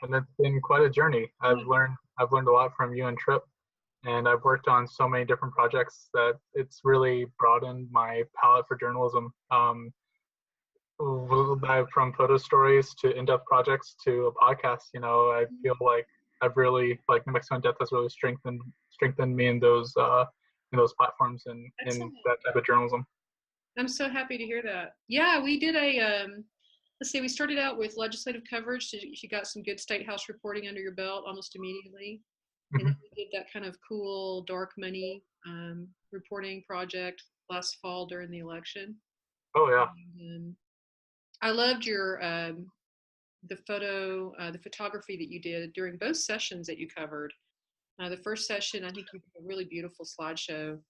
and it's been quite a journey. I've learned a lot from you and Trip, and I've worked on so many different projects that it's really broadened my palette for journalism. From photo stories to in-depth projects to a podcast, I feel like I've really, like, New Mexico in Depth has really strengthened me in those platforms and in Excellent. that type of journalism. I'm so happy to hear that. Yeah, we did let's see, we started out with legislative coverage. So you got some good state house reporting under your belt almost immediately. And then Hmm. we did that kind of cool dark money reporting project last fall during the election. Oh yeah. And, I loved your the photography that you did during both sessions that you covered. The first session, I think you did a really beautiful slideshow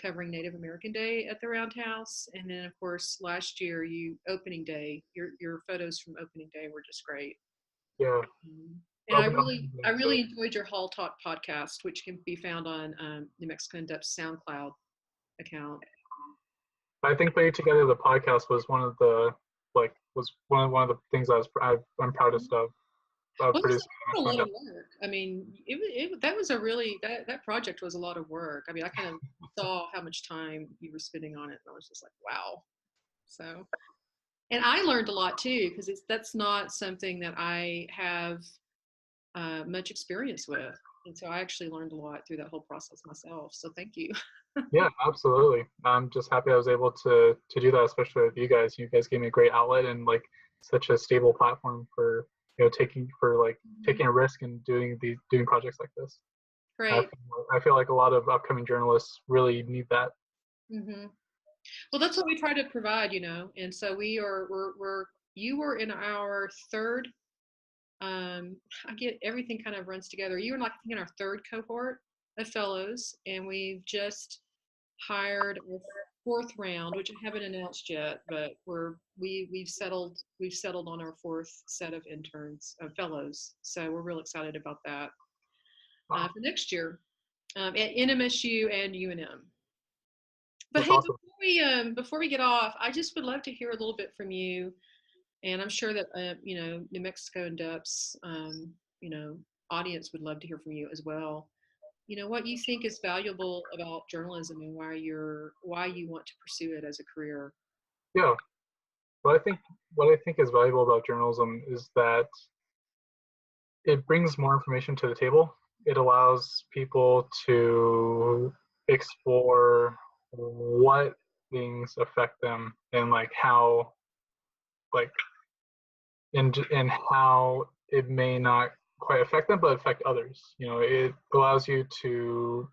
covering Native American Day at the Roundhouse, and then of course last year, opening day, your photos from opening day were just great. Yeah. And I really enjoyed your Hall Talk podcast, which can be found on New Mexico in Depth SoundCloud account. I think putting together the podcast was one of the things I'm proudest of Well, it was producing. a lot of work. I mean, that was a really that project was a lot of work. I mean, I kind of saw how much time you were spending on it, and I was just like, wow. So, and I learned a lot too because that's not something that I have much experience with, and so I actually learned a lot through that whole process myself. So, thank you. Yeah, absolutely. I'm just happy I was able to do that, especially with you guys. You guys gave me a great outlet and like such a stable platform for taking a risk and doing projects like this. Great. I feel like a lot of upcoming journalists really need that. Hmm. Well, that's what we try to provide, and so you were in our third. I get everything kind of runs together. You were like I think in our third cohort of fellows, and we've just hired a fourth round, which I haven't announced yet, but we've settled on our fourth set of interns, fellows. So we're real excited about that Wow, for next year at NMSU and UNM. But that's hey, awesome. before we get off, I just would love to hear a little bit from you, and I'm sure that New Mexico in Depth's audience would love to hear from you as well. What you think is valuable about journalism and why you want to pursue it as a career. Yeah, what I think is valuable about journalism is that it brings more information to the table. It allows people to explore what things affect them and like how like and how it may not quite affect them but affect others. It allows you to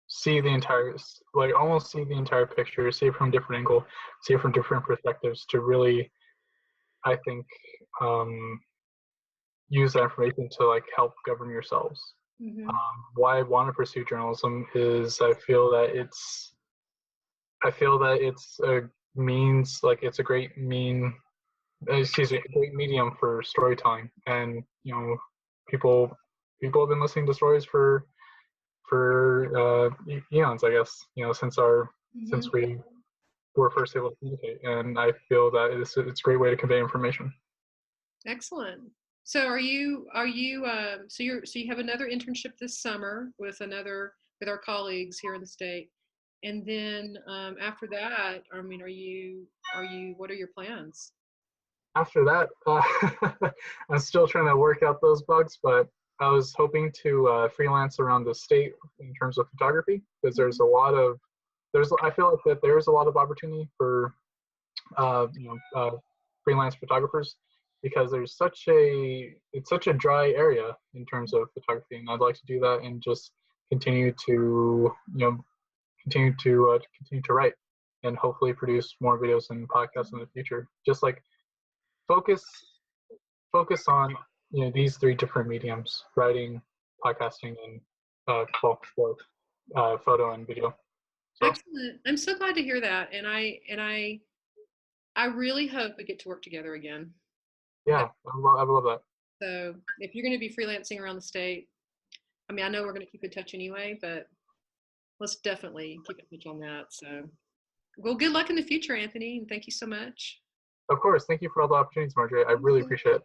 see the entire like almost see the entire picture, see it from a different angle, see it from different perspectives to really, I think, um, use that information to like help govern yourselves. Mm-hmm. Why I want to pursue journalism is I feel that it's a means like it's a great great medium for storytelling, and people people have been listening to stories for eons, I guess, Mm-hmm. since we were first able to communicate, and I feel that it's a great way to convey information. Excellent. So so you have another internship this summer with our colleagues here in the state, and then after that, I mean, what are your plans? After that, I'm still trying to work out those bugs, but I was hoping to freelance around the state in terms of photography because I feel like that there's a lot of opportunity for uh, you know uh, freelance photographers because it's such a dry area in terms of photography, and I'd like to do that and just continue to continue to write and hopefully produce more videos and podcasts in the future. Just like focus focus on these three different mediums: writing, podcasting, and photo and video. So Excellent. I'm so glad to hear that, and I really hope we get to work together again. I, yeah, I love that. so if you're going to be freelancing around the state, I mean, I know we're going to keep in touch anyway, but let's definitely keep in touch on that. So, well, good luck in the future, Anthony, and thank you so much. Of course, thank you for all the opportunities, Marjorie. I really appreciate it.